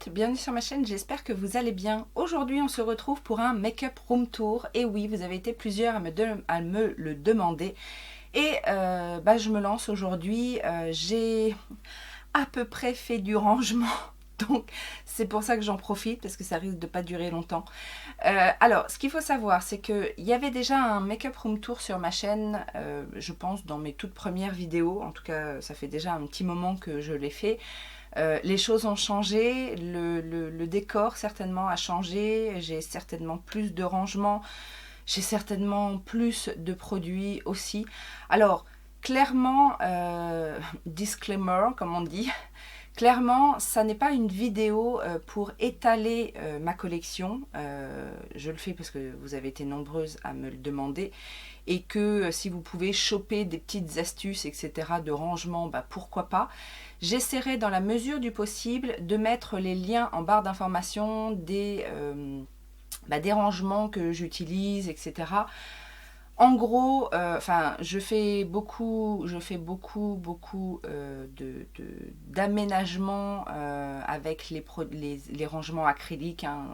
toutes, bienvenue sur ma chaîne, j'espère que vous allez bien. Aujourd'hui on se retrouve pour un make-up room tour. Et oui, vous avez été plusieurs à me le demander. Et je me lance aujourd'hui, j'ai à peu près fait du rangement. Donc c'est pour ça que j'en profite, parce que ça risque de pas durer longtemps. Alors, ce qu'il faut savoir, c'est qu'il y avait déjà un make-up room tour sur ma chaîne, je pense dans mes toutes premières vidéos. En tout cas, ça fait déjà un petit moment que je l'ai fait. Les choses ont changé, le décor certainement a changé, j'ai certainement plus de rangement, j'ai certainement plus de produits aussi. Alors, clairement, disclaimer comme on dit, clairement, ça n'est pas une vidéo pour étaler ma collection. Je le fais parce que vous avez été nombreuses à me le demander. Et que si vous pouvez choper des petites astuces, etc. de rangement, pourquoi pas. J'essaierai dans la mesure du possible de mettre les liens en barre d'information des rangements que j'utilise, etc. En gros, je fais beaucoup d'aménagements avec les rangements acryliques, hein,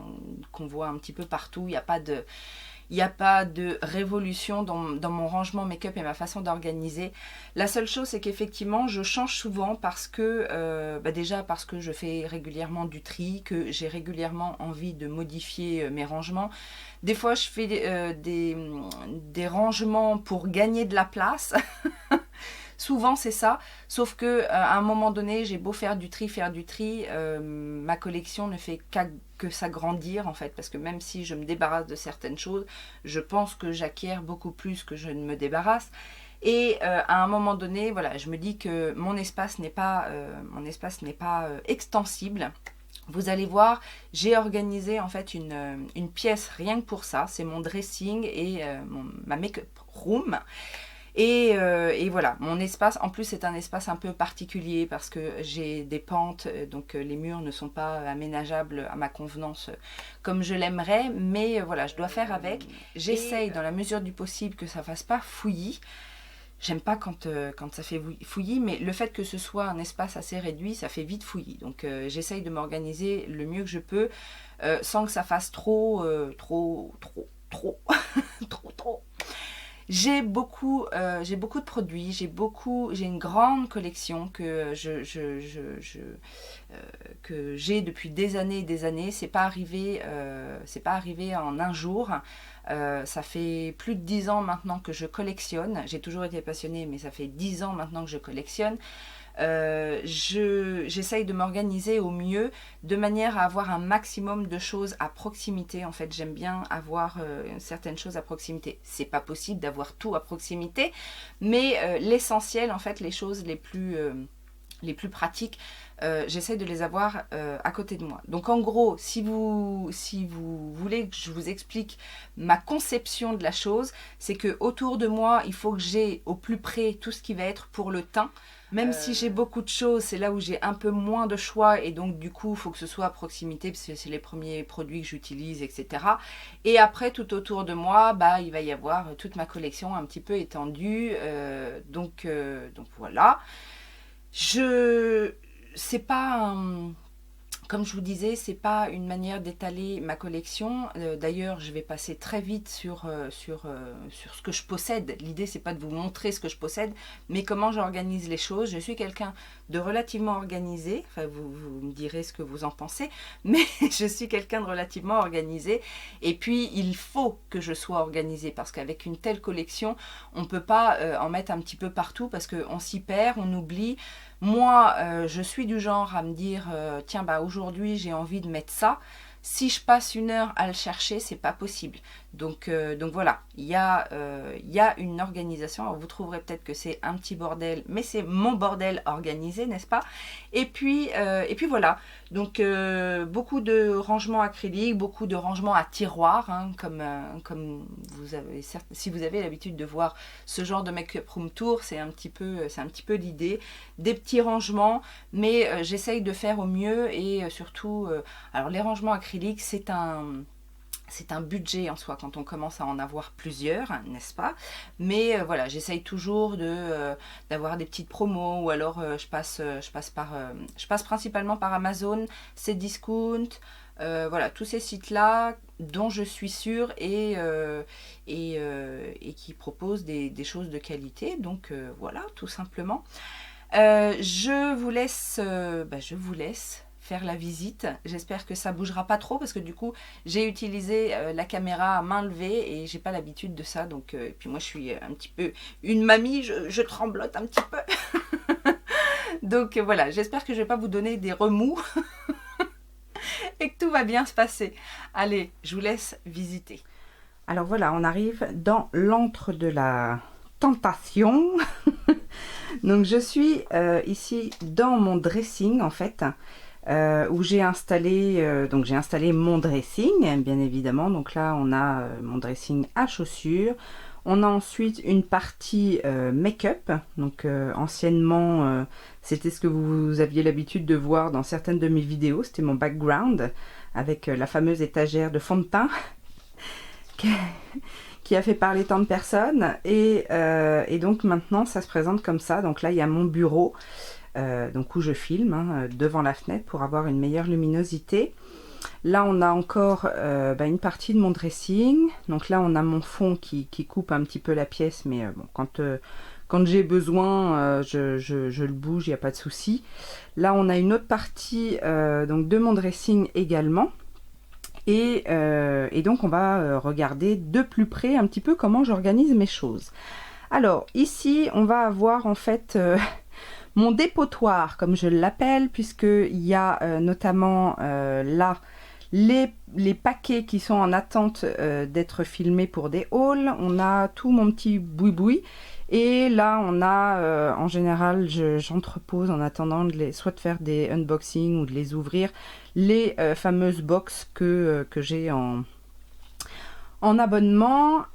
qu'on voit un petit peu partout. Il n'y a pas de révolution dans mon rangement make-up et ma façon d'organiser. La seule chose, c'est qu'effectivement, je change souvent parce que, déjà parce que je fais régulièrement du tri, que j'ai régulièrement envie de modifier mes rangements. Des fois, je fais des rangements pour gagner de la place. Souvent c'est ça, sauf que à un moment donné, j'ai beau faire du tri, ma collection ne fait que s'agrandir en fait, parce que même si je me débarrasse de certaines choses, je pense que j'acquiers beaucoup plus que je ne me débarrasse. Et à un moment donné, voilà, je me dis que mon espace n'est pas extensible. Vous allez voir, j'ai organisé en fait une pièce rien que pour ça, c'est mon dressing et ma make-up room. Et voilà, mon espace, en plus c'est un espace un peu particulier parce que j'ai des pentes, donc les murs ne sont pas aménageables à ma convenance comme je l'aimerais, mais voilà, je dois faire avec. J'essaye dans la mesure du possible que ça fasse pas fouillis. J'aime pas quand ça fait fouillis, mais le fait que ce soit un espace assez réduit, ça fait vite fouillis. Donc j'essaye de m'organiser le mieux que je peux, sans que ça fasse trop. J'ai beaucoup de produits, j'ai une grande collection que que j'ai depuis des années et des années. C'est pas arrivé en un jour. Ça fait plus de 10 ans maintenant que je collectionne. J'ai toujours été passionnée, mais ça fait 10 ans maintenant que je collectionne. J'essaye de m'organiser au mieux de manière à avoir un maximum de choses à proximité. En fait, j'aime bien avoir certaines choses à proximité. C'est pas possible d'avoir tout à proximité, mais l'essentiel, en fait, les choses les plus pratiques, j'essaye de les avoir à côté de moi. Donc en gros, si vous voulez que je vous explique ma conception de la chose, c'est que autour de moi, il faut que j'ai au plus près tout ce qui va être pour le teint. Même si j'ai beaucoup de choses, c'est là où j'ai un peu moins de choix et donc du coup, il faut que ce soit à proximité parce que c'est les premiers produits que j'utilise, etc. Et après, tout autour de moi, il va y avoir toute ma collection un petit peu étendue. Donc voilà. C'est pas comme je vous disais, c'est pas une manière d'étaler ma collection. D'ailleurs, je vais passer très vite sur ce que je possède. L'idée, c'est pas de vous montrer ce que je possède, mais comment j'organise les choses. Je suis quelqu'un de relativement organisé. Enfin, vous me direz ce que vous en pensez, mais je suis quelqu'un de relativement organisé. Et puis, il faut que je sois organisée parce qu'avec une telle collection, on peut pas en mettre un petit peu partout parce qu'on s'y perd, on oublie. Moi, je suis du genre à me dire, tiens, aujourd'hui, j'ai envie de mettre ça. Si je passe une heure à le chercher, c'est pas possible. Donc voilà, il y a une organisation. Alors vous trouverez peut-être que c'est un petit bordel, mais c'est mon bordel organisé, n'est-ce pas? Et puis voilà. Donc beaucoup de rangements acryliques, beaucoup de rangements à tiroirs, hein, comme vous avez, si vous avez l'habitude de voir ce genre de make-up room tour, c'est un petit peu l'idée. Des petits rangements, mais j'essaye de faire au mieux et surtout, alors les rangements acryliques, c'est c'est un budget en soi quand on commence à en avoir plusieurs, n'est-ce pas? Mais voilà, j'essaye toujours d'avoir des petites promos, ou alors je passe principalement par Amazon, Cdiscount, voilà, tous ces sites-là dont je suis sûre et qui proposent des choses de qualité. Donc voilà, tout simplement. Je vous laisse faire la visite. J'espère que ça bougera pas trop parce que du coup j'ai utilisé la caméra à main levée et j'ai pas l'habitude de ça, donc et puis moi je suis un petit peu une mamie, je tremblote un petit peu. Donc voilà, j'espère que je vais pas vous donner des remous et que tout va bien se passer. Allez, je vous laisse visiter. Alors voilà, on arrive dans l'antre de la tentation. Donc je suis ici dans mon dressing en fait, où j'ai installé mon dressing bien évidemment. Donc là on a mon dressing à chaussures, on a ensuite une partie make-up. Donc anciennement c'était ce que vous aviez l'habitude de voir dans certaines de mes vidéos, c'était mon background avec la fameuse étagère de fond de teint qui a fait parler tant de personnes, et donc maintenant ça se présente comme ça. Donc là il y a mon bureau donc où je filme devant la fenêtre pour avoir une meilleure luminosité. Là on a encore une partie de mon dressing. Donc là on a mon fond qui coupe un petit peu la pièce, mais bon, quand j'ai besoin je le bouge, il n'y a pas de souci. Là on a une autre partie donc de mon dressing également. Et donc on va regarder de plus près un petit peu comment j'organise mes choses. Alors ici on va avoir en fait mon dépotoir comme je l'appelle, puisqu'il y a notamment là les paquets qui sont en attente d'être filmés pour des hauls. On a tout mon petit boui-boui. Et là, on a, en général, j'entrepose en attendant soit de faire des unboxings ou de les ouvrir, les fameuses box que j'ai en abonnement.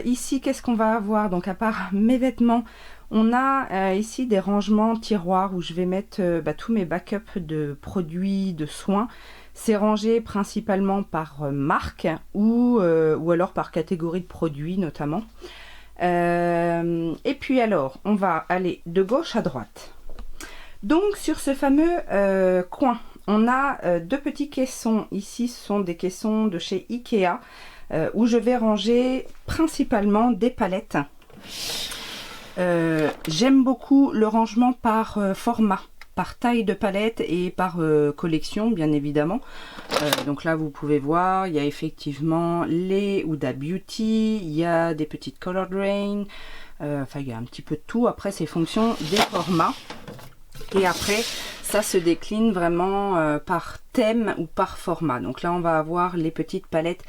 Ici, qu'est-ce qu'on va avoir? Donc, à part mes vêtements, on a ici des rangements tiroirs où je vais mettre tous mes backups de produits, de soins. C'est rangé principalement par marque ou alors par catégorie de produits notamment. Et puis alors, on va aller de gauche à droite. Donc sur ce fameux coin, on a deux petits caissons. Ici, ce sont des caissons de chez Ikea où je vais ranger principalement des palettes. J'aime beaucoup le rangement par format, par taille de palette et par collection bien évidemment. Donc là vous pouvez voir, il y a effectivement les Huda Beauty, il y a des petites Color Drain, enfin il y a un petit peu de tout. Après c'est fonction des formats, et après ça se décline vraiment par thème ou par format. Donc là on va avoir les petites palettes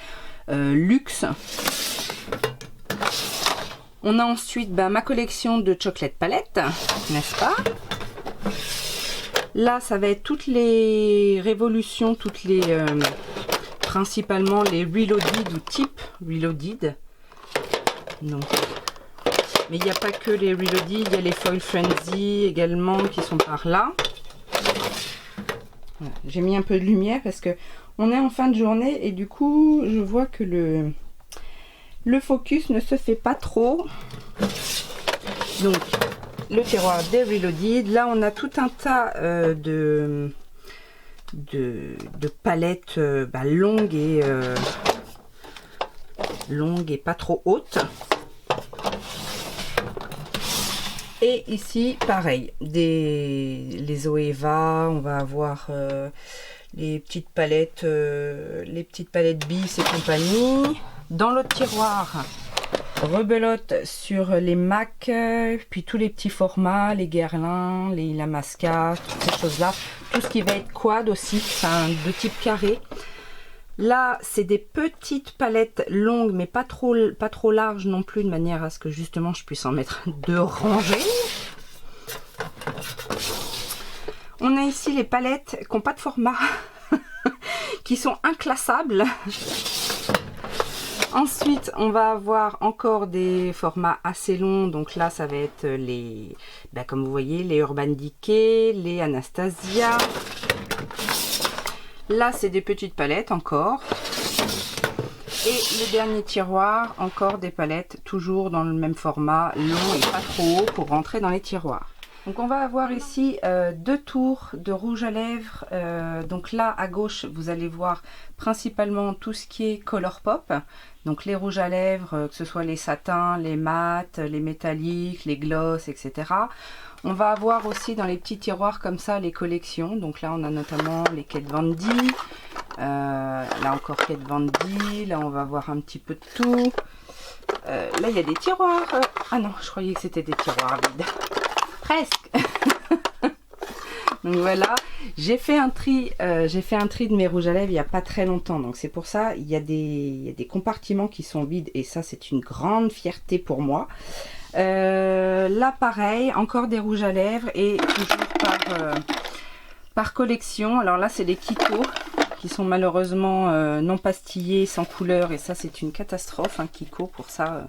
luxe. On a ensuite ma collection de chocolate palettes, n'est-ce pas? Là, ça va être toutes les révolutions, principalement les Reloaded ou type Reloaded. Donc, mais il n'y a pas que les Reloaded, il y a les Foil Frenzy également qui sont par là. Voilà. J'ai mis un peu de lumière parce que on est en fin de journée et du coup, je vois que le focus ne se fait pas trop. Donc, le tiroir des Reloaded. Là, on a tout un tas de palettes longues et pas trop hautes. Et ici, pareil, les Zoeva, on va avoir les petites palettes Bis et compagnie. Dans l'autre tiroir, rebelote sur les MAC, puis tous les petits formats, les Guerlain, les Illamasqua, toutes ces choses-là. Tout ce qui va être quad aussi, enfin de type carré. Là, c'est des petites palettes longues, mais pas trop larges non plus, de manière à ce que justement je puisse en mettre deux rangées. On a ici les palettes qui n'ont pas de format, qui sont inclassables. Ensuite, on va avoir encore des formats assez longs. Donc là, ça va être les, comme vous voyez, les Urban Decay, les Anastasia. Là, c'est des petites palettes encore. Et le dernier tiroir, encore des palettes, toujours dans le même format, long et pas trop haut pour rentrer dans les tiroirs. Donc on va avoir ici 2 tours de rouge à lèvres. Donc là à gauche vous allez voir principalement tout ce qui est Colourpop. Donc les rouges à lèvres, que ce soit les satins, les mats, les métalliques, les gloss, etc. On va avoir aussi dans les petits tiroirs comme ça les collections. Donc là on a notamment les Kat Von D. Là encore Kat Von D. Là on va voir un petit peu de tout. Là il y a des tiroirs. Ah non, je croyais que c'était des tiroirs vides. Presque. Donc voilà, j'ai fait un tri de mes rouges à lèvres il n'y a pas très longtemps. Donc c'est pour ça, il y a des compartiments qui sont vides et ça c'est une grande fierté pour moi. Là pareil, encore des rouges à lèvres et toujours par collection. Alors là c'est les Kiko qui sont malheureusement non pastillés, sans couleur et ça c'est une catastrophe, hein, Kiko pour ça.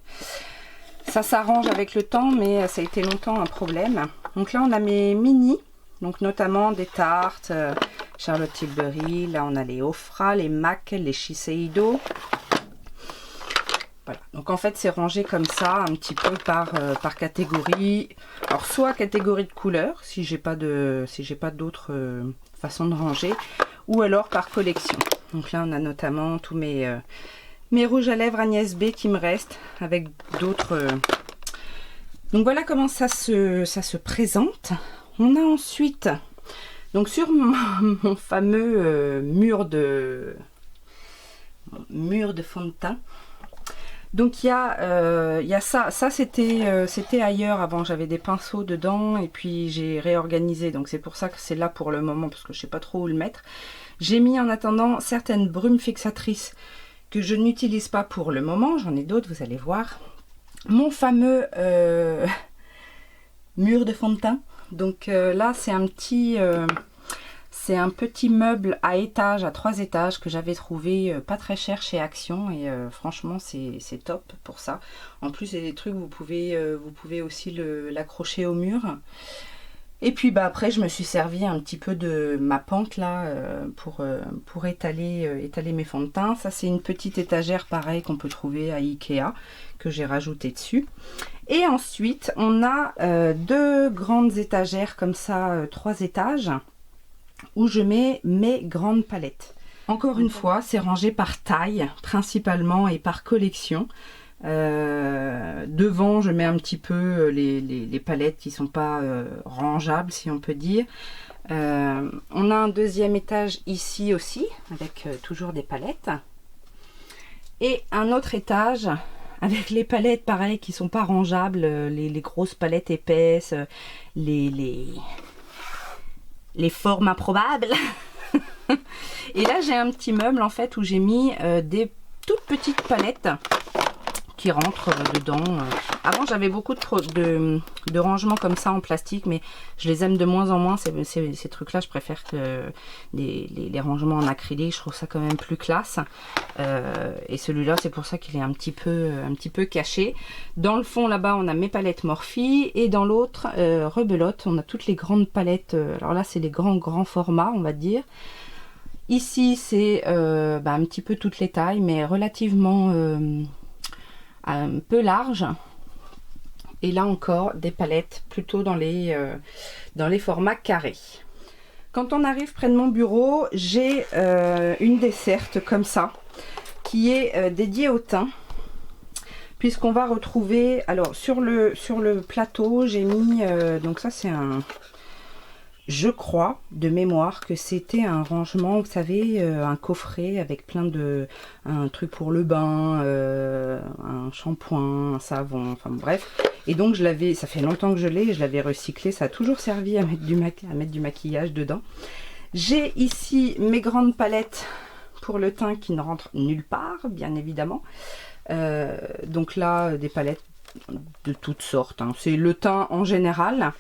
Ça s'arrange avec le temps, mais ça a été longtemps un problème. Donc là, on a mes mini, donc notamment des tartes, Charlotte Tilbury. Là, on a les Ofra, les Mac, les Shiseido. Voilà. Donc en fait, c'est rangé comme ça, un petit peu par catégorie. Alors soit catégorie de couleur, si j'ai pas d'autres façons de ranger, ou alors par collection. Donc là, on a notamment tous mes rouges à lèvres Agnès B qui me restent avec d'autres. Donc voilà comment ça se présente. On a ensuite, donc sur mon fameux mur de fond de teint. Donc il y a ça c'était ailleurs avant, j'avais des pinceaux dedans et puis j'ai réorganisé. Donc c'est pour ça que c'est là pour le moment parce que je sais pas trop où le mettre. J'ai mis en attendant certaines brumes fixatrices que je n'utilise pas pour le moment, j'en ai d'autres, vous allez voir. Mon fameux mur de fond de teint. Donc là, c'est un petit meuble à étage, à 3 étages que j'avais trouvé pas très cher chez Action et franchement, c'est top pour ça. En plus, c'est des trucs, vous pouvez aussi l'accrocher au mur. Et puis bah après je me suis servi un petit peu de ma pente là pour étaler mes fonds de teint. Ça c'est une petite étagère pareil qu'on peut trouver à Ikea que j'ai rajouté dessus. Et ensuite on a 2 grandes étagères comme ça, 3 étages où je mets mes grandes palettes. Encore une fois c'est rangé par taille principalement et par collection. Devant je mets un petit peu les palettes qui sont pas rangeables si on peut dire. On a un deuxième étage ici aussi avec toujours des palettes et un autre étage avec les palettes pareil qui sont pas rangeables, les grosses palettes épaisses, les formes improbables. Et là j'ai un petit meuble en fait où j'ai mis des toutes petites palettes qui rentrent dedans. Avant j'avais beaucoup de rangements comme ça en plastique, mais je les aime de moins en moins ces trucs là. Je préfère que les rangements en acrylique, je trouve ça quand même plus classe. Et celui-là c'est pour ça qu'il est un petit peu caché. Dans le fond là-bas on a mes palettes Morphe et dans l'autre rebelote on a toutes les grandes palettes. Alors là c'est les grands formats on va dire. Ici c'est un petit peu toutes les tailles mais relativement un peu large. Et là encore des palettes plutôt dans les formats carrés. Quand on arrive près de mon bureau, j'ai une desserte comme ça qui est dédiée au teint, puisqu'on va retrouver, alors sur le plateau j'ai mis donc ça c'est je crois de mémoire que c'était un rangement, vous savez, un coffret avec plein un truc pour le bain, un shampoing, un savon, enfin bref. Et donc je l'avais, ça fait longtemps que je l'ai, je l'avais recyclé, ça a toujours servi à mettre du maquillage dedans. J'ai ici mes grandes palettes pour le teint qui ne rentrent nulle part, bien évidemment. Donc là, des palettes de toutes sortes, hein. C'est le teint en général.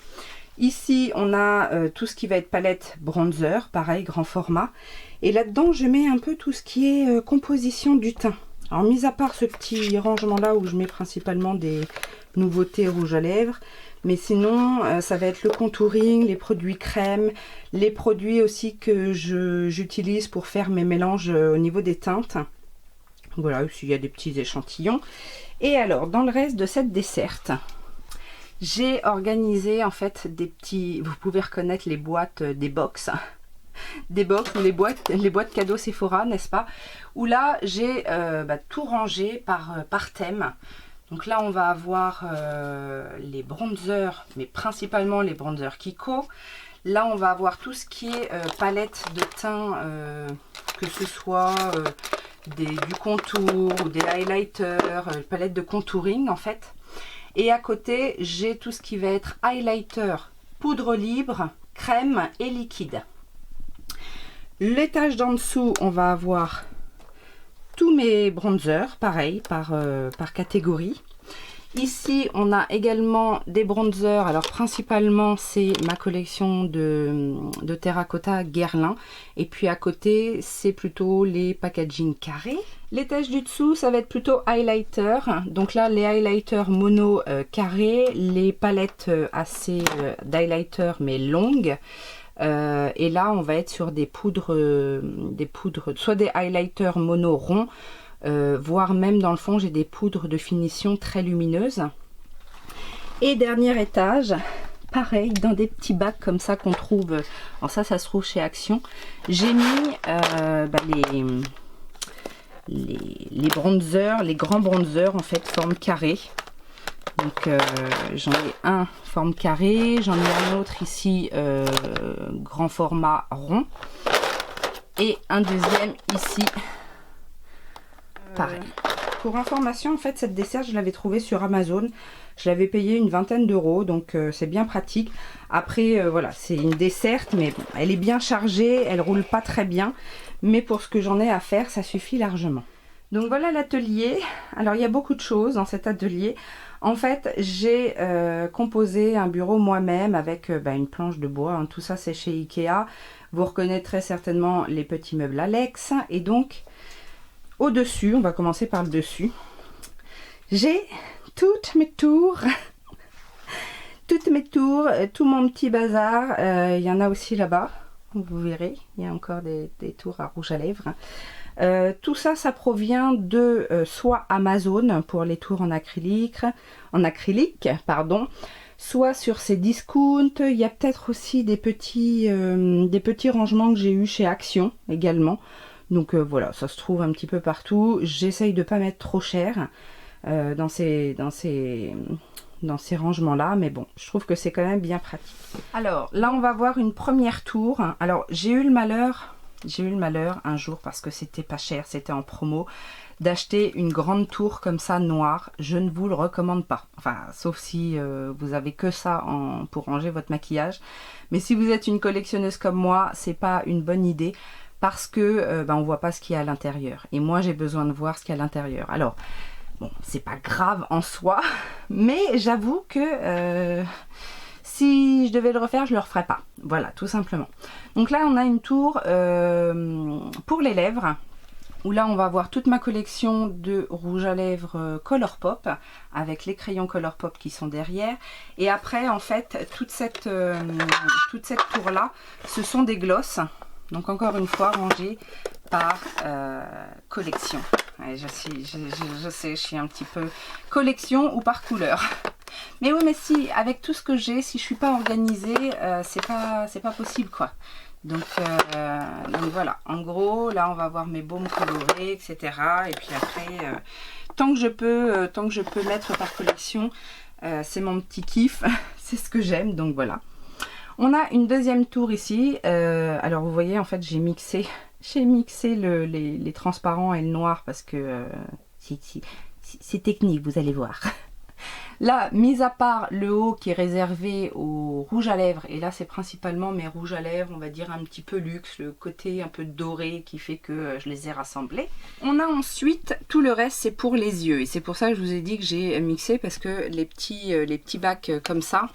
Ici, on a tout ce qui va être palette bronzer, pareil, grand format. Et là-dedans, je mets un peu tout ce qui est composition du teint. Alors, mis à part ce petit rangement-là où je mets principalement des nouveautés rouges à lèvres. Mais sinon, ça va être le contouring, les produits crème, les produits aussi que j'utilise pour faire mes mélanges au niveau des teintes. Voilà, s'il y a des petits échantillons. Et alors, dans le reste de cette desserte, j'ai organisé en fait des petits... Vous pouvez reconnaître les boîtes des box. Des box ou les boîtes cadeaux Sephora, n'est-ce pas? Où là, j'ai tout rangé par thème. Donc là, on va avoir les bronzers, mais principalement les bronzers Kiko. Là, on va avoir tout ce qui est palette de teint, que ce soit du contour ou des highlighters, palette de contouring en fait. Et à côté, j'ai tout ce qui va être highlighter, poudre libre, crème et liquide. L'étage d'en dessous, on va avoir tous mes bronzers, pareil, par catégorie. Ici, on a également des bronzers. Alors, principalement, c'est ma collection de terracotta Guerlain. Et puis, à côté, c'est plutôt les packaging carrés. L'étage du dessous, ça va être plutôt highlighter. Donc là, les highlighters mono carrés, les palettes assez d'highlighter, mais longues. Et là, on va être sur des poudres, soit des highlighters mono ronds, voire même dans le fond j'ai des poudres de finition très lumineuses. Et dernier étage, pareil, dans des petits bacs comme ça qu'on trouve, alors ça se trouve chez Action, j'ai mis les bronzers, les grands bronzers en fait forme carré. Donc j'en ai un forme carré, j'en ai un autre ici grand format rond et un deuxième ici pareil. Pour information, en fait, cette dessert, je l'avais trouvée sur Amazon. Je l'avais payé une vingtaine d'euros, donc c'est bien pratique. Après, voilà, c'est une desserte, mais bon, elle est bien chargée, elle roule pas très bien. Mais pour ce que j'en ai à faire, ça suffit largement. Donc voilà l'atelier. Alors, il y a beaucoup de choses dans cet atelier. En fait, j'ai composé un bureau moi-même avec une planche de bois. Hein. Tout ça, c'est chez Ikea. Vous reconnaîtrez certainement les petits meubles Alex. Et donc... au-dessus, on va commencer par le dessus. J'ai toutes mes tours, tout mon petit bazar. Il y en a aussi là-bas, vous verrez. Il y a encore des tours à rouge à lèvres. Tout ça, ça provient de soit Amazon pour les tours en acrylique, soit sur ces discounts. Il y a peut-être aussi des petits rangements que j'ai eu chez Action également. Donc voilà, ça se trouve un petit peu partout. J'essaye de ne pas mettre trop cher dans ces rangements-là. Mais bon, je trouve que c'est quand même bien pratique. Alors là, on va voir une première tour. Alors j'ai eu le malheur un jour, parce que c'était pas cher, c'était en promo, d'acheter une grande tour comme ça noire. Je ne vous le recommande pas. Enfin, sauf si vous avez que ça pour ranger votre maquillage. Mais si vous êtes une collectionneuse comme moi, c'est pas une bonne idée. Parce que on voit pas ce qu'il y a à l'intérieur. Et moi, j'ai besoin de voir ce qu'il y a à l'intérieur. Alors, bon, c'est pas grave en soi, mais j'avoue que si je devais le refaire, je le referais pas. Voilà, tout simplement. Donc là, on a une tour pour les lèvres, où là, on va avoir toute ma collection de rouge à lèvres Colourpop, avec les crayons Colourpop qui sont derrière. Et après, en fait, toute cette tour-là, ce sont des glosses. Donc encore une fois, rangé par collection. Ouais, je sais, je suis un petit peu collection ou par couleur. Mais oui, mais si, avec tout ce que j'ai, si je suis pas organisée, c'est pas possible, quoi. Donc voilà, en gros, là on va voir mes baumes colorés, etc. Et puis après, tant que je peux mettre par collection, c'est mon petit kiff, c'est ce que j'aime, donc voilà. On a une deuxième tour ici. Alors vous voyez, en fait, j'ai mixé les transparents et le noir parce que c'est technique, vous allez voir. Là, mis à part le haut qui est réservé au rouge à lèvres, et là c'est principalement mes rouges à lèvres, on va dire un petit peu luxe, le côté un peu doré qui fait que je les ai rassemblés. On a ensuite tout le reste, c'est pour les yeux, et c'est pour ça que je vous ai dit que j'ai mixé, parce que les petits bacs comme ça,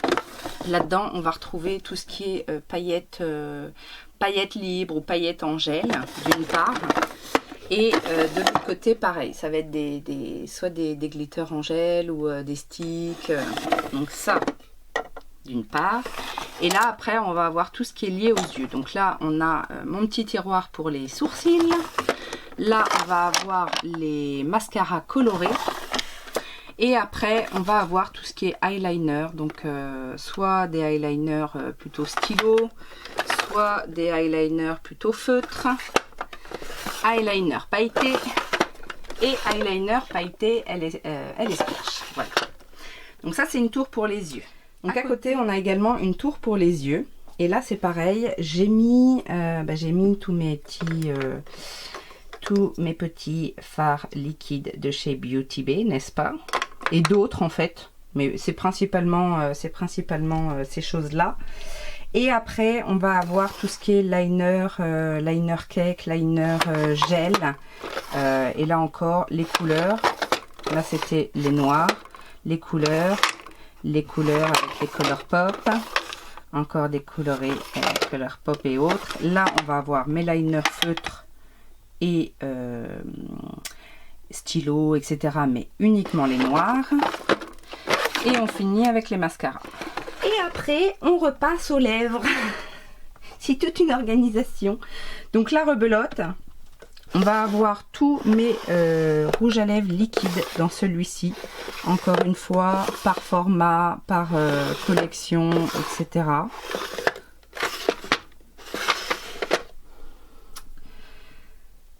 là-dedans on va retrouver tout ce qui est paillettes libres ou paillettes Angèle d'une part. Et de l'autre côté, pareil, ça va être soit des glitters Angèle ou des sticks. Donc ça, d'une part. Et là, après, on va avoir tout ce qui est lié aux yeux. Donc là, on a mon petit tiroir pour les sourcils. Là, on va avoir les mascaras colorés. Et après, on va avoir tout ce qui est eyeliner. Donc, soit des eyeliners plutôt stylo, soit des eyeliners plutôt feutres, eyeliner pailleté et eyeliner pailleté elle est splash. Voilà. Donc ça, c'est une tour pour les yeux. Donc à côté, on a également une tour pour les yeux. Et là, c'est pareil. J'ai mis tous mes petits fards liquides de chez Beauty Bay, n'est-ce pas? Et d'autres en fait. Mais c'est principalement ces choses-là. Et après, on va avoir tout ce qui est liner, liner cake, liner gel. Et là encore, les couleurs. Là, c'était les noirs, les couleurs avec les Color Pop. Encore des colorés, Color Pop et autres. Là, on va avoir mes liners feutres et stylo, etc. Mais uniquement les noirs. Et on finit avec les mascaras. Et après, on repasse aux lèvres. C'est toute une organisation. Donc la rebelote, on va avoir tous mes rouges à lèvres liquides dans celui-ci. Encore une fois, par format, par collection, etc.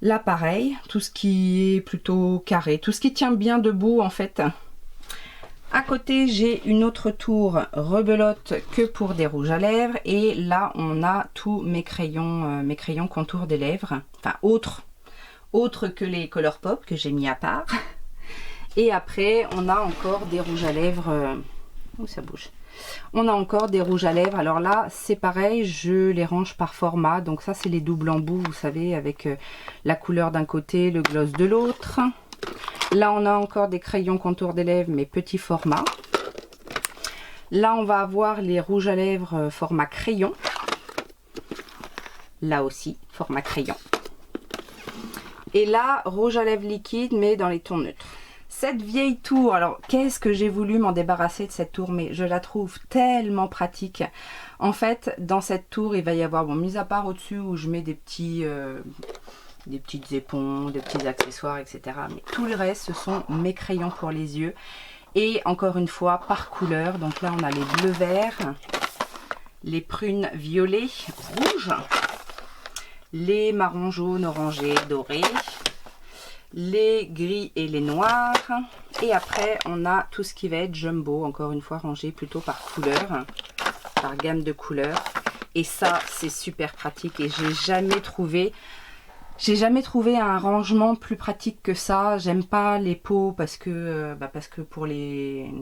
Là, pareil, tout ce qui est plutôt carré, tout ce qui tient bien debout en fait. À côté, j'ai une autre tour rebelote que pour des rouges à lèvres. Et là, on a tous mes crayons contour des lèvres. Enfin, autres que les Color Pop que j'ai mis à part. Et après, on a encore des rouges à lèvres. Où ça bouge? On a encore des rouges à lèvres. Alors là, c'est pareil, je les range par format. Donc ça, c'est les doubles embouts, vous savez, avec la couleur d'un côté, le gloss de l'autre. Là, on a encore des crayons contour des lèvres, mais petit format. Là, on va avoir les rouges à lèvres format crayon. Là aussi, format crayon. Et là, rouge à lèvres liquide, mais dans les tons neutres. Cette vieille tour, alors qu'est-ce que j'ai voulu m'en débarrasser de cette tour, mais je la trouve tellement pratique. En fait, dans cette tour, il va y avoir, bon, mis à part au-dessus où je mets des petites éponges, des petits accessoires, etc. Mais tout le reste, ce sont mes crayons pour les yeux. Et encore une fois, par couleur. Donc là, on a les bleus verts, les prunes violets, rouges, les marrons jaunes, orangés, dorés, les gris et les noirs. Et après, on a tout ce qui va être jumbo, encore une fois rangé plutôt par couleur, par gamme de couleurs. Et ça, c'est super pratique et j'ai jamais trouvé un rangement plus pratique que ça. J'aime pas les pots parce que pour les...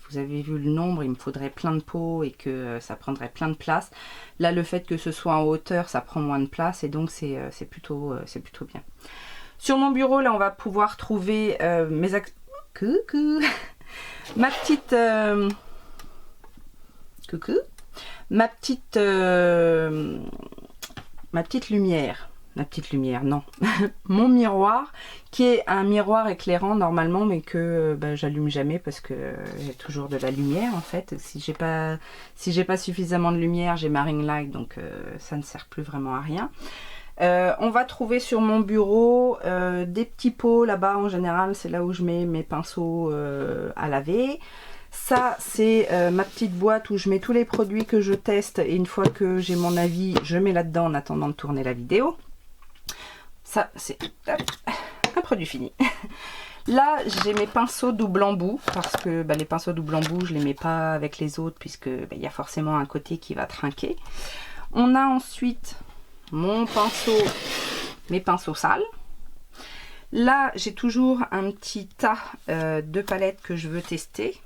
Vous avez vu le nombre, il me faudrait plein de pots et que ça prendrait plein de place. Là, le fait que ce soit en hauteur, ça prend moins de place et donc c'est plutôt bien. Sur mon bureau, là, on va pouvoir trouver coucou ma petite... coucou ma petite lumière. Ma petite lumière, non. Mon miroir, qui est un miroir éclairant normalement, mais que j'allume jamais parce que j'ai toujours de la lumière en fait. Si j'ai pas suffisamment de lumière, j'ai ma ring light, donc ça ne sert plus vraiment à rien. On va trouver sur mon bureau des petits pots là-bas. En général, c'est là où je mets mes pinceaux à laver. Ça, c'est ma petite boîte où je mets tous les produits que je teste. Et une fois que j'ai mon avis, je mets là-dedans en attendant de tourner la vidéo. Ça, c'est un produit fini. Là, j'ai mes pinceaux double embout. Parce que les pinceaux double embout, je ne les mets pas avec les autres. Puisque il y a forcément un côté qui va trinquer. On a ensuite mes pinceaux sales. Là, j'ai toujours un petit tas de palettes que je veux tester.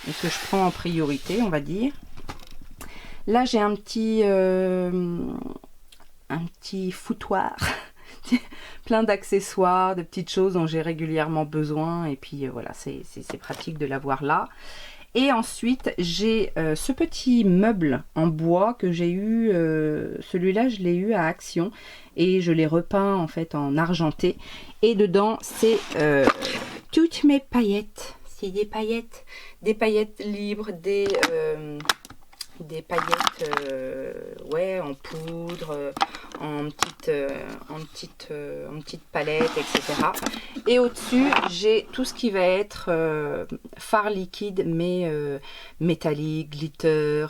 Et que je prends en priorité, on va dire. Là, j'ai un petit foutoir. Plein d'accessoires, de petites choses dont j'ai régulièrement besoin. Et puis voilà, c'est pratique de l'avoir là. Et ensuite, j'ai ce petit meuble en bois que j'ai eu. Celui-là, je l'ai eu à Action. Et je l'ai repeint en fait en argenté. Et dedans, c'est toutes mes paillettes. C'est des paillettes libres, des paillettes en poudre, en petite palette, etc. Et au-dessus, j'ai tout ce qui va être fard liquide, mais métallique, glitter,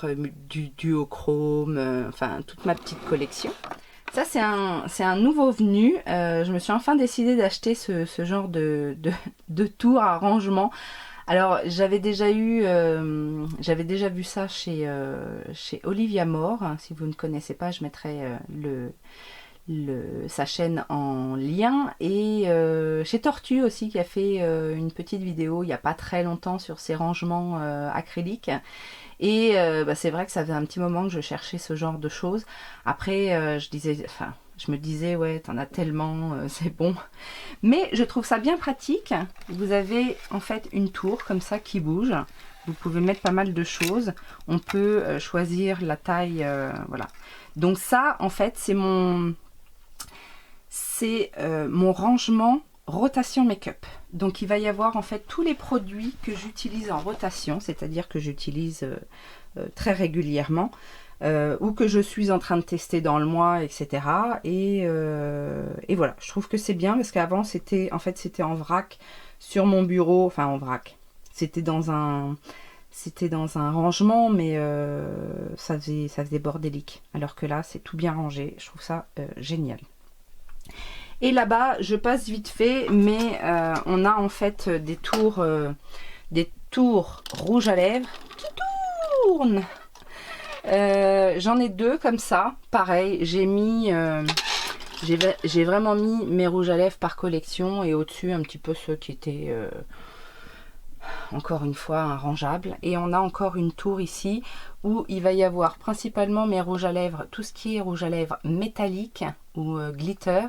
du duochrome, enfin toute ma petite collection. Ça, c'est un nouveau venu. Je me suis enfin décidée d'acheter ce genre de tour à rangement. Alors, j'avais déjà vu ça chez Olivia Moore. Si vous ne connaissez pas, je mettrai sa chaîne en lien. Et chez Tortue aussi, qui a fait une petite vidéo il n'y a pas très longtemps sur ses rangements acryliques. Et c'est vrai que ça faisait un petit moment que je cherchais ce genre de choses. Après, je me disais, ouais, t'en as tellement, c'est bon. Mais je trouve ça bien pratique. Vous avez en fait une tour comme ça qui bouge. Vous pouvez mettre pas mal de choses. On peut choisir la taille, voilà. Donc ça, en fait, c'est mon rangement rotation make-up. Donc il va y avoir en fait tous les produits que j'utilise en rotation, c'est-à-dire que j'utilise très régulièrement ou que je suis en train de tester dans le mois, etc. Et voilà, je trouve que c'est bien parce qu'avant c'était en vrac sur mon bureau, enfin en vrac. C'était dans un rangement, mais ça faisait bordélique. Alors que là, c'est tout bien rangé. Je trouve ça génial. Et là-bas, je passe vite fait, mais on a en fait des tours rouges à lèvres qui tournent. J'en ai deux comme ça. Pareil, j'ai vraiment mis mes rouges à lèvres par collection et au-dessus un petit peu ceux qui étaient encore une fois rangeables. Et on a encore une tour ici où il va y avoir principalement mes rouges à lèvres, tout ce qui est rouge à lèvres métallique ou glitter.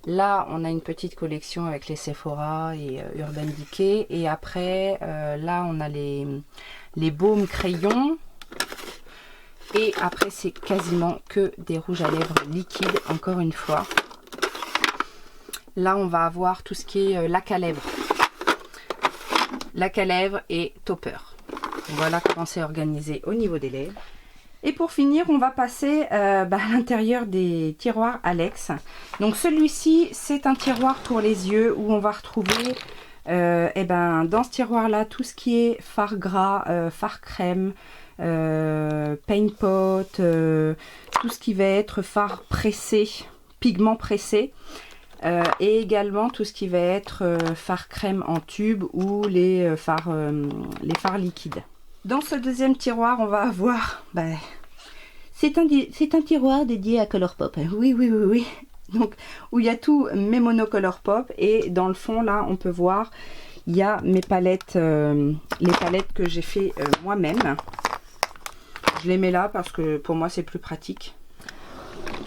Là, on a une petite collection avec les Sephora et Urban Decay. Et après, là, on a les baumes crayons. Et après, c'est quasiment que des rouges à lèvres liquides, encore une fois. Là, on va avoir tout ce qui est lac à lèvres. Lac à lèvres et topper. Voilà comment c'est organisé au niveau des lèvres. Et pour finir, on va passer à l'intérieur des tiroirs Alex. Donc celui-ci, c'est un tiroir pour les yeux où on va retrouver dans ce tiroir-là tout ce qui est fard gras, fard crème, paint pot, tout ce qui va être fard pressé, pigment pressé. Et également tout ce qui va être fard crème en tube ou les fards liquides. Dans ce deuxième tiroir, on va avoir... c'est un tiroir dédié à Colourpop. Oui. Donc, où il y a tous mes monocolor pop. Et dans le fond, là, on peut voir, il y a mes palettes, les palettes que j'ai fait moi-même. Je les mets là parce que pour moi, c'est plus pratique.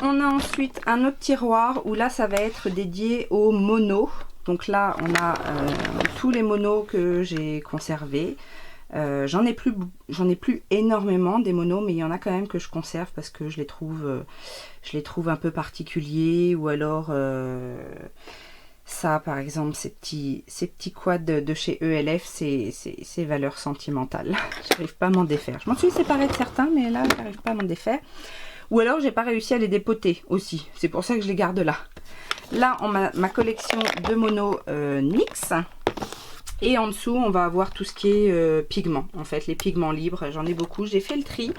On a ensuite un autre tiroir où là, ça va être dédié aux monos. Donc là, on a tous les monos que j'ai conservés. J'en ai plus énormément des monos, mais il y en a quand même que je conserve parce que je les trouve un peu particuliers. Ou alors ça, par exemple, ces petits quads de chez ELF, c'est valeurs sentimentales. J'arrive pas à m'en défaire. Je m'en suis séparée de certains, mais là, j'arrive pas à m'en défaire. Ou alors, j'ai pas réussi à les dépoter aussi. C'est pour ça que je les garde là. Là, on a ma collection de monos NYX. Et en dessous, on va avoir tout ce qui est pigments. En fait, les pigments libres, j'en ai beaucoup. J'ai fait le tri,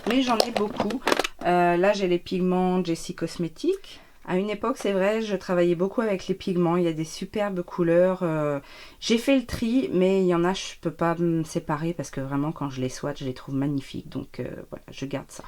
mais j'en ai beaucoup. Là, j'ai les pigments Jessie Cosmetics. À une époque, c'est vrai, je travaillais beaucoup avec les pigments. Il y a des superbes couleurs. J'ai fait le tri, mais il y en a, je ne peux pas me séparer parce que vraiment, quand je les swatch, je les trouve magnifiques. Donc, voilà, je garde ça.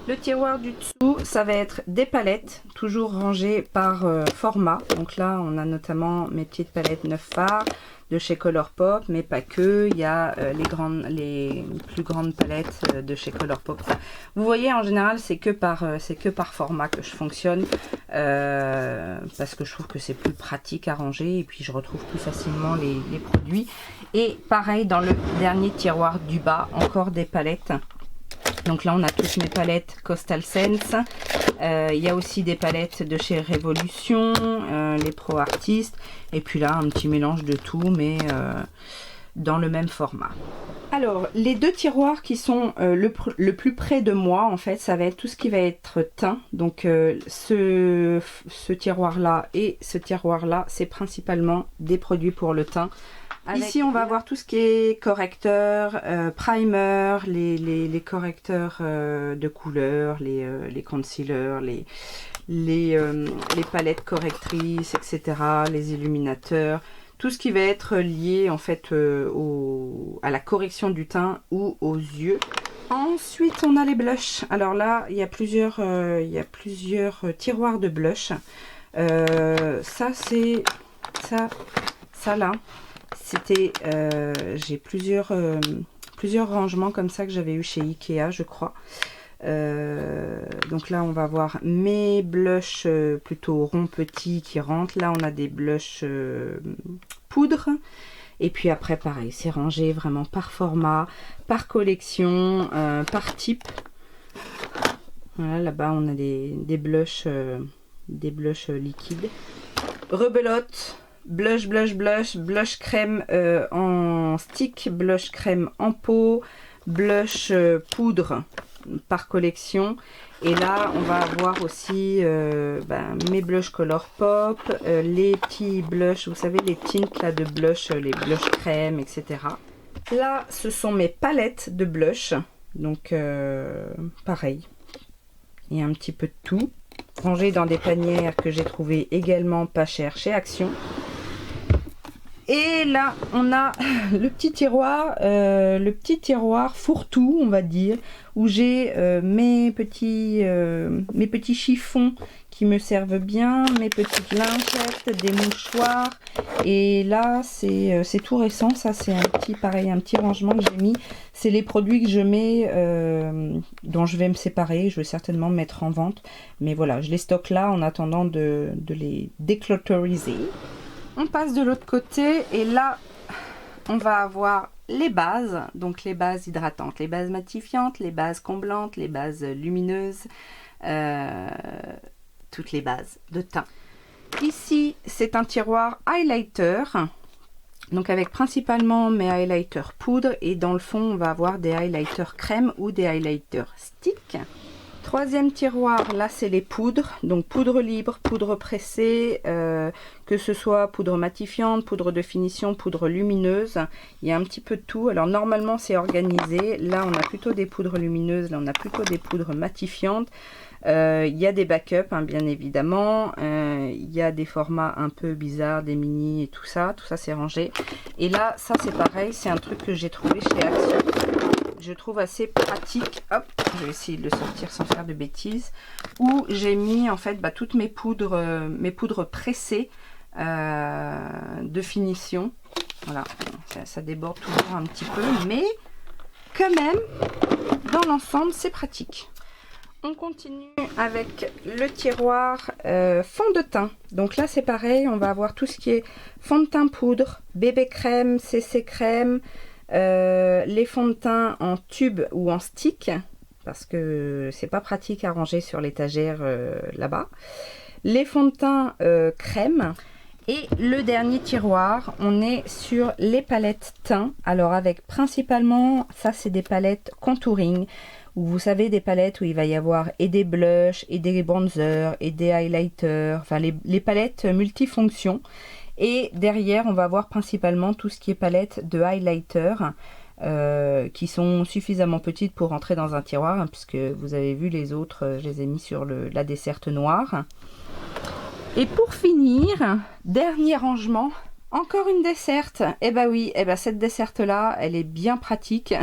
Le tiroir du dessous, ça va être des palettes, toujours rangées par format. Donc là, on a notamment mes petites palettes 9 fards de chez Colourpop, mais pas que. Il y a les plus grandes palettes de chez Colourpop. Enfin, vous voyez, en général, c'est que par format que je fonctionne, parce que je trouve que c'est plus pratique à ranger et puis je retrouve plus facilement les produits. Et pareil, dans le dernier tiroir du bas, encore des palettes. Donc là, on a toutes mes palettes Coastal Scents. Il y a aussi des palettes de chez Révolution, les Pro Artistes. Et puis là, un petit mélange de tout, mais dans le même format. Alors, les deux tiroirs qui sont le plus près de moi, en fait, ça va être tout ce qui va être teint. Donc, ce tiroir-là et ce tiroir-là, c'est principalement des produits pour le teint. Ici, on va avoir tout ce qui est correcteur, primer, les correcteurs de couleurs, les concealers, les palettes correctrices, etc., les illuminateurs. Tout ce qui va être lié en fait à la correction du teint ou aux yeux. Ensuite, on a les blushs. Alors là, il y a plusieurs tiroirs de blush. Ça là, c'était, j'ai plusieurs rangements comme ça que j'avais eu chez Ikea, je crois. Donc là on va voir mes blushs plutôt ronds petits qui rentrent. Là on a des blushs poudre, et puis après pareil, c'est rangé vraiment par format, par collection, par type. Voilà, là-bas on a des blushs liquides. Rebelote, blush crème en stick, blush crème en pot, blush poudre par collection. Et là on va avoir aussi mes blush color pop, les petits blushs, vous savez, les tints là de blush, les blush crème, etc. Là ce sont mes palettes de blush, donc pareil, il y a un petit peu de tout, rangé dans des panières que j'ai trouvé également pas cher chez Action. Et là, on a le petit tiroir fourre-tout, on va dire, où j'ai mes petits chiffons qui me servent bien, mes petites lingettes, des mouchoirs. Et là, c'est tout récent. Ça, c'est un petit rangement que j'ai mis. C'est les produits que je mets, dont je vais me séparer. Je vais certainement mettre en vente. Mais voilà, je les stocke là en attendant de les déclotériser. On passe de l'autre côté et là on va avoir les bases, donc les bases hydratantes, les bases matifiantes, les bases comblantes, les bases lumineuses, toutes les bases de teint. Ici c'est un tiroir highlighter, donc avec principalement mes highlighters poudre, et dans le fond on va avoir des highlighters crème ou des highlighters stick. Troisième tiroir, là c'est les poudres, donc poudre libre, poudre pressée, que ce soit poudre matifiante, poudre de finition, poudre lumineuse, il y a un petit peu de tout. Alors normalement c'est organisé, là on a plutôt des poudres lumineuses, là on a plutôt des poudres matifiantes. Il y a des backups hein, bien évidemment, il y a des formats un peu bizarres, des mini et tout ça c'est rangé. Et là ça c'est pareil, c'est un truc que j'ai trouvé chez Action. Je trouve assez pratique. Hop, je vais essayer de le sortir sans faire de bêtises. Où j'ai mis en fait toutes mes poudres pressées de finition. Voilà, ça déborde toujours un petit peu, mais quand même, dans l'ensemble, c'est pratique. On continue avec le tiroir fond de teint. Donc là, c'est pareil, on va avoir tout ce qui est fond de teint poudre, bébé crème, CC crème. Les fonds de teint en tube ou en stick, parce que c'est pas pratique à ranger sur l'étagère là-bas. Les fonds de teint crème. Et le dernier tiroir, on est sur les palettes teint. Alors avec principalement, ça c'est des palettes contouring, où vous savez, des palettes où il va y avoir et des blushs, et des bronzers, et des highlighters, enfin les palettes multifonctions. Et derrière, on va avoir principalement tout ce qui est palette de highlighter qui sont suffisamment petites pour rentrer dans un tiroir, hein, puisque vous avez vu les autres, je les ai mis sur la desserte noire. Et pour finir, dernier rangement, encore une desserte. Et bah oui, cette desserte là, elle est bien pratique.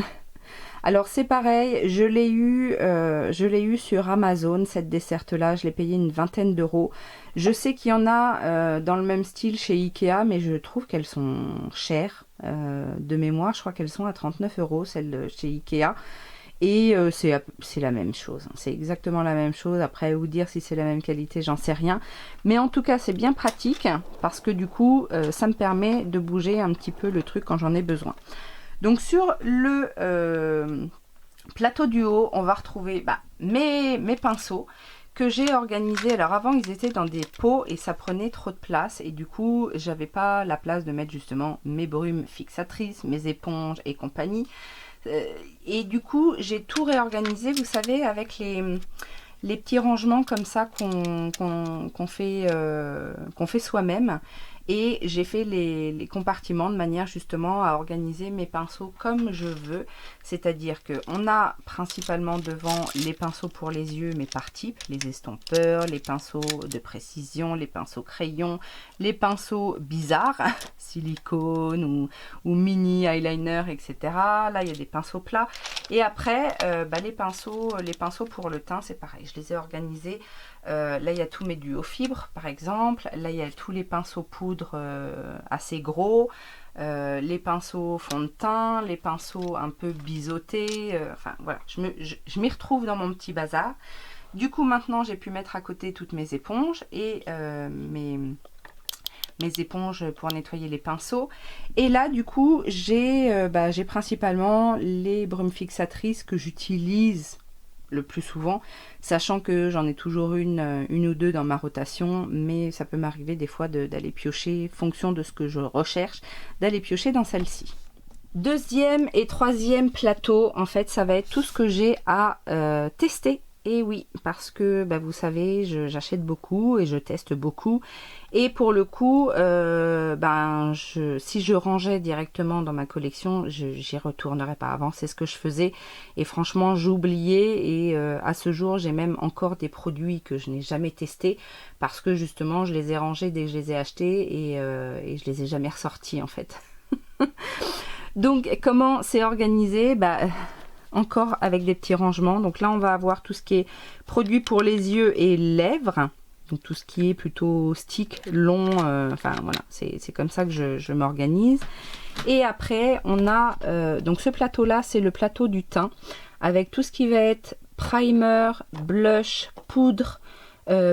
Alors c'est pareil, je l'ai eu sur Amazon, cette desserte là, je l'ai payé une vingtaine d'euros. Je sais qu'il y en a dans le même style chez Ikea, mais je trouve qu'elles sont chères. De mémoire, je crois qu'elles sont à 39 euros, celles de chez Ikea. Et c'est la même chose, c'est exactement la même chose. Après, vous dire si c'est la même qualité, j'en sais rien. Mais en tout cas, c'est bien pratique, parce que du coup, ça me permet de bouger un petit peu le truc quand j'en ai besoin. Donc sur le plateau du haut, on va retrouver mes pinceaux que j'ai organisé. Alors avant, ils étaient dans des pots et ça prenait trop de place. Et du coup, j'avais pas la place de mettre justement mes brumes fixatrices, mes éponges et compagnie. Et du coup, j'ai tout réorganisé, vous savez, avec les petits rangements comme ça qu'on fait soi-même. Et j'ai fait les compartiments de manière justement à organiser mes pinceaux comme je veux. C'est-à-dire qu'on a principalement devant les pinceaux pour les yeux, mais par type. Les estompeurs, les pinceaux de précision, les pinceaux crayons, les pinceaux bizarres, silicone ou mini eyeliner, etc. Là, il y a des pinceaux plats. Et après, les pinceaux pour le teint, c'est pareil. Je les ai organisés. Là, il y a tous mes duos fibres, par exemple. Là, il y a tous les pinceaux poudre assez gros. Les pinceaux fond de teint, les pinceaux un peu biseautés. Enfin, voilà, je m'y retrouve dans mon petit bazar. Du coup, maintenant, j'ai pu mettre à côté toutes mes éponges et mes éponges pour nettoyer les pinceaux. Et là, du coup, j'ai principalement les brumes fixatrices que j'utilise le plus souvent, sachant que j'en ai toujours une ou deux dans ma rotation, mais ça peut m'arriver des fois d'aller piocher, fonction de ce que je recherche, d'aller piocher dans celle-ci. Deuxième et troisième plateau, en fait, ça va être tout ce que j'ai à tester. Et oui, parce que vous savez, j'achète beaucoup et je teste beaucoup. Et pour le coup, si je rangeais directement dans ma collection, j'y retournerais pas. Avant, c'est ce que je faisais. Et franchement, j'oubliais. Et à ce jour, j'ai même encore des produits que je n'ai jamais testés. Parce que justement, je les ai rangés dès que je les ai achetés. Et je les ai jamais ressortis en fait. Donc, comment c'est organisé? Encore avec des petits rangements. Donc là, on va avoir tout ce qui est produit pour les yeux et lèvres. Donc tout ce qui est plutôt stick, long. Enfin voilà, c'est comme ça que je m'organise. Et après, on a donc ce plateau-là, c'est le plateau du teint. Avec tout ce qui va être primer, blush, poudre,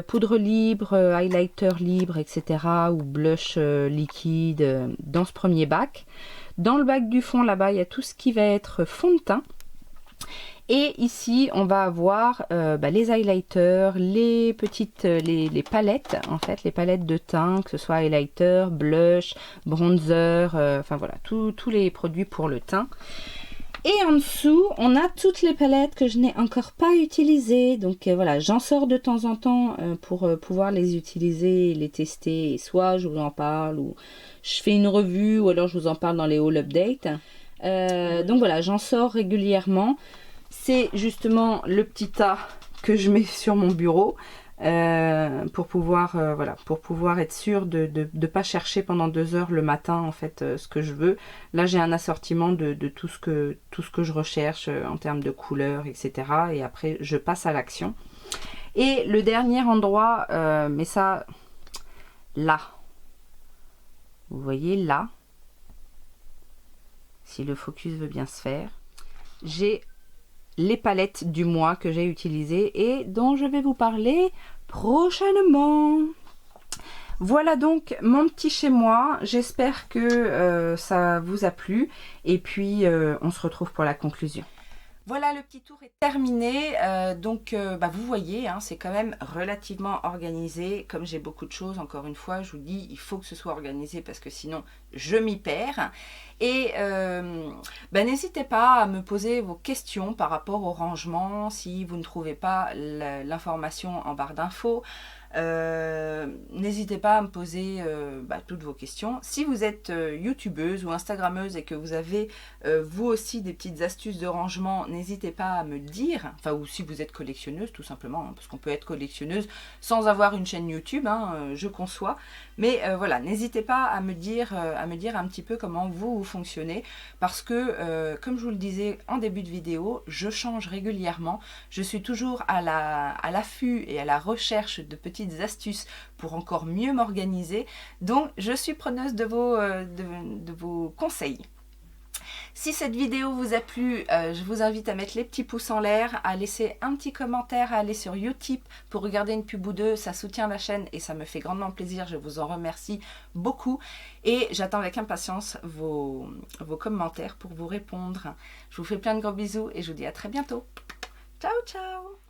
poudre libre, highlighter libre, etc. Ou blush liquide dans ce premier bac. Dans le bac du fond, là-bas, il y a tout ce qui va être fond de teint. Et ici, on va avoir les highlighters, les petites les palettes, en fait, les palettes de teint, que ce soit highlighter, blush, bronzer, enfin voilà, tous les produits pour le teint. Et en dessous, on a toutes les palettes que je n'ai encore pas utilisées. Donc voilà, j'en sors de temps en temps pour pouvoir les utiliser, les tester. Et soit je vous en parle, ou je fais une revue, ou alors je vous en parle dans les haul updates. Donc voilà, j'en sors régulièrement. C'est justement le petit tas que je mets sur mon bureau pour pouvoir être sûr de ne pas chercher pendant 2 heures le matin en fait ce que je veux. Là j'ai un assortiment de tout ce que je recherche en termes de couleurs, etc. Et après je passe à l'action. Et le dernier endroit, mais ça, là, vous voyez là, si le focus veut bien se faire, j'ai les palettes du mois que j'ai utilisées et dont je vais vous parler prochainement. Voilà donc mon petit chez moi. J'espère que ça vous a plu et puis on se retrouve pour la conclusion. Voilà, le petit tour est terminé. Vous voyez, hein, c'est quand même relativement organisé. Comme j'ai beaucoup de choses, encore une fois, je vous dis, il faut que ce soit organisé parce que sinon, je m'y perds. Et n'hésitez pas à me poser vos questions par rapport au rangement, si vous ne trouvez pas l'information en barre d'infos. N'hésitez pas à me poser toutes vos questions. Si vous êtes youtubeuse ou instagrammeuse et que vous avez vous aussi des petites astuces de rangement, n'hésitez pas à me dire, enfin, ou si vous êtes collectionneuse tout simplement, hein, parce qu'on peut être collectionneuse sans avoir une chaîne YouTube, hein, je conçois, mais voilà, n'hésitez pas à me dire un petit peu comment vous fonctionnez, parce que comme je vous le disais en début de vidéo, je change régulièrement, je suis toujours à l'affût et à la recherche de petites astuces pour encore mieux m'organiser, donc je suis preneuse de vos conseils. Si cette vidéo vous a plu, je vous invite à mettre les petits pouces en l'air, à laisser un petit commentaire, à aller sur Utip pour regarder une pub ou deux, ça soutient la chaîne et ça me fait grandement plaisir, je vous en remercie beaucoup et j'attends avec impatience vos commentaires pour vous répondre. Je vous fais plein de gros bisous et je vous dis à très bientôt. Ciao ciao.